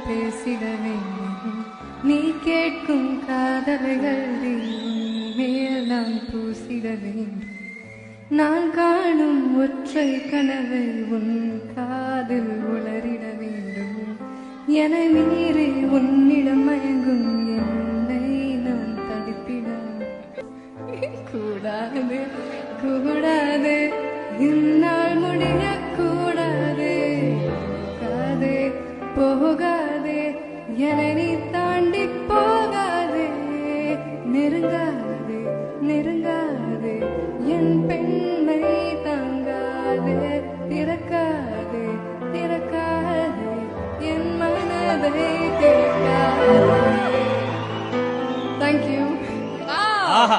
பேசிட வேண்டும். நீ கேட்கும் காதல்கள் மேல் நான் பூசிட வேண்டும். நான் காணும் ஒற்றை கனவை உன் காதில் உளறிட வேண்டும். என மீறி உன்னிடம் மயங்கும் என்னை நான் தடுப்பிட கூடாது கூடாது, இந்நாள் முடிய கூடாது. போகாதே போகாதே, என நீ தாண்டி போகாதே. நெருங்காதே நெருங்காதே, என் பெண்மை தாங்காதே. திறக்காதே திறக்காதே, என் மனதை திறக்காதே. Thank you. ஆஹா